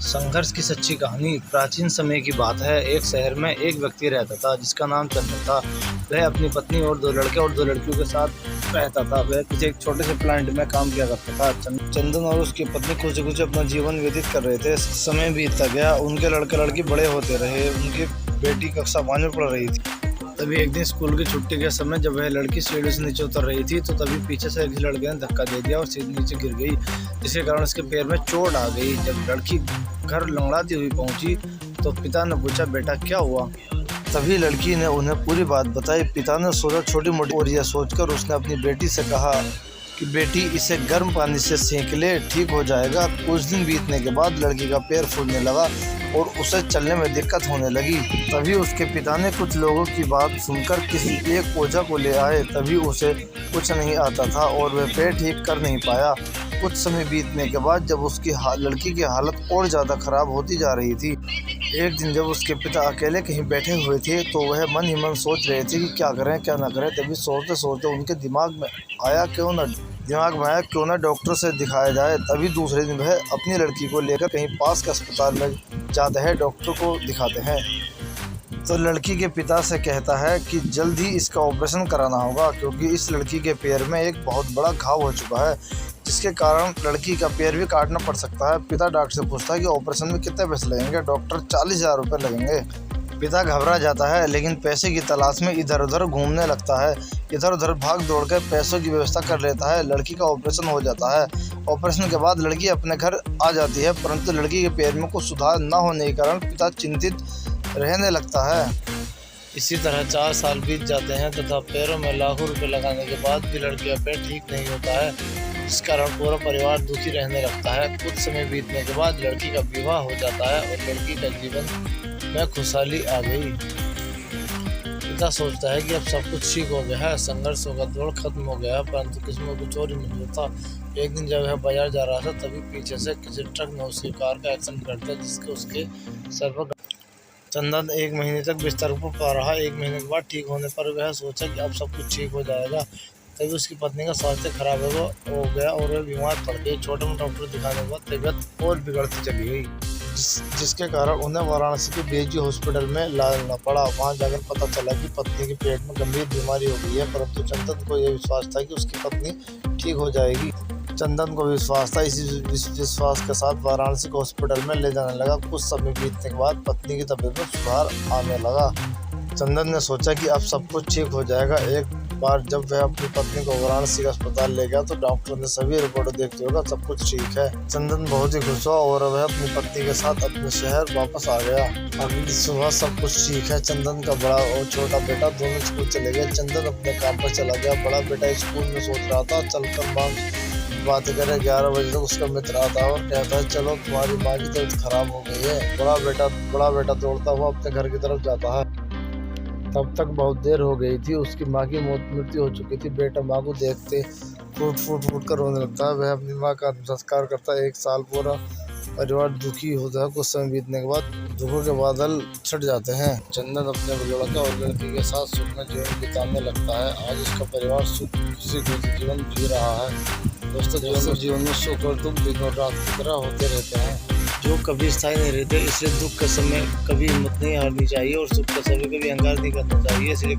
संघर्ष की सच्ची कहानी। प्राचीन समय की बात है। एक शहर में एक व्यक्ति रहता था जिसका नाम चंदन था। वह अपनी पत्नी और दो लड़के और दो लड़कियों के साथ रहता था। वह किसी एक छोटे से प्लांट में काम किया करता था। चंदन और उसकी पत्नी खुशी खुशी अपना जीवन व्यतीत कर रहे थे। समय बीतता गया। उनके लड़के लड़की बड़े होते रहे। उनकी बेटी कक्षा 5 में पढ़ रही थी। तभी एक दिन स्कूल की छुट्टी के समय जब वह लड़की सीढ़ी से नीचे उतर रही थी तो तभी पीछे से एक लड़के ने धक्का दे दिया और सीधे नीचे गिर गई, जिसके कारण उसके पैर में चोट आ गई। जब लड़की घर लंगड़ाती हुई पहुंची तो पिता ने पूछा, बेटा क्या हुआ? तभी लड़की ने उन्हें पूरी बात बताई। पिता ने सोचा छोटी मोटी, और यह सोचकर उसने अपनी बेटी से कहा कि बेटी इसे गर्म पानी से सेंक ले, ठीक हो जाएगा। कुछ दिन बीतने के बाद लड़की का पैर फूलने लगा और उसे चलने में दिक्कत होने लगी। तभी उसके पिता ने कुछ लोगों की बात सुनकर किसी एक ओझा को ले आए। तभी उसे कुछ नहीं आता था और वह पैर ठीक कर नहीं पाया। कुछ समय बीतने के बाद जब उसकी लड़की की हालत और ज़्यादा खराब होती जा रही थी, एक दिन जब उसके पिता अकेले कहीं बैठे हुए थे तो वह मन ही मन सोच रहे थे कि क्या करें क्या ना करें। तभी सोचते सोचते उनके दिमाग में आया क्यों ना डॉक्टर से दिखाया जाए। तभी दूसरे दिन वह अपनी लड़की को लेकर कहीं पास के अस्पताल में जाते हैं, डॉक्टर को दिखाते हैं। तो लड़की के पिता से कहता है कि जल्द ही इसका ऑपरेशन कराना होगा, क्योंकि इस लड़की के पैर में एक बहुत बड़ा घाव हो चुका है, जिसके कारण लड़की का पैर भी काटना पड़ सकता है। पिता डॉक्टर से पूछता है कि ऑपरेशन में कितने पैसे लगेंगे? डॉक्टर 40,000 रुपये लगेंगे। पिता घबरा जाता है, लेकिन पैसे की तलाश में इधर उधर घूमने लगता है। इधर उधर भाग दौड़ कर पैसों की व्यवस्था कर लेता है। लड़की का ऑपरेशन हो जाता है। ऑपरेशन के बाद लड़की अपने घर आ जाती है, परंतु लड़की के पैर में कुछ सुधार न होने के कारण पिता चिंतित रहने लगता है। इसी तरह 4 साल बीत जाते हैं तथा पैरों में लाखों रुपए लगाने के बाद भी लड़की का पैर ठीक नहीं होता है, जिस कारण पूरा परिवार दुखी रहने लगता है। कुछ समय बीतने के बाद लड़की का विवाह हो जाता है और लड़की का जीवन में खुशहाली आ गई। पिता सोचता है कि अब सब कुछ ठीक हो गया है, संघर्षों का दौर खत्म हो गया है, परंतु किस्मत कुछ और ही मंजूर था। एक दिन जब वह बाजार जा रहा था तभी पीछे से किसी ट्रक ने उसकी कार का एक्सीडेंट कर दिया, जिसके उसके सर पर। चंदन 1 महीने तक बिस्तर पर पड़ा रहा। 1 महीने के बाद ठीक होने पर वह सोचा कि अब सब कुछ ठीक हो जाएगा। तभी उसकी पत्नी का स्वास्थ्य खराब हो गया और वह बीमार पड़ गई। छोटे मोटे डॉक्टर दिखाने के बाद तबीयत और बिगड़ती चली गई, जिसके कारण उन्हें वाराणसी के बीएचजी हॉस्पिटल में लाना पड़ा। वहां जाकर पता चला कि पत्नी के पेट में गंभीर बीमारी हो गई है, परंतु चंदन को यह विश्वास था कि उसकी पत्नी ठीक हो जाएगी। चंदन को विश्वास था। इसी विश्वास के साथ वाराणसी के हॉस्पिटल में ले जाने लगा। कुछ समय बीतने के बाद पत्नी की तबीयत में सुधार आने लगा। चंदन ने सोचा कि अब सब कुछ ठीक हो जाएगा। एक बार जब वह अपनी पत्नी को वाराणसी का अस्पताल ले गया तो डॉक्टर ने सभी रिपोर्ट देखते हुए सब कुछ ठीक है। चंदन बहुत ही खुश हुआ और वह अपनी पत्नी के साथ अपने शहर वापस आ गया। अगली सुबह सब कुछ ठीक है। चंदन का बड़ा और छोटा बेटा दोनों स्कूल चले गए। चंदन अपने काम पर चला गया। बड़ा बेटा स्कूल में सोच रहा था चलकर बात करें। 11 बजे तक उसका मित्र आता है और कहता है, चलो तुम्हारी माँ की तबीयत खराब हो गई है। बड़ा बेटा दौड़ता हुआ अपने घर की तरफ जाता है। तब तक बहुत देर हो गई थी। उसकी माँ की मृत्यु हो चुकी थी। बेटा माँ को देखते फूट कर रोने लगता है। वह अपनी माँ का संस्कार करता है। 1 साल पूरा परिवार दुखी होता है। कुछ समय बीतने के बाद दुखों के बादल छट जाते हैं। चंदन अपने लड़का और लड़की के साथ सुख में जीवन बिताने लगता है। आज उसका परिवार खुशी जीवन जी रहा है। दोस्तों, जीवन में सुख और दुख दिन और रात की तरह होते रहते हैं, जो कभी स्थायी नहीं रहते। इसलिए दुख के समय कभी हिम्मत नहीं हारनी चाहिए और सुख के समय कभी अहंकार नहीं करना चाहिए। इसलिए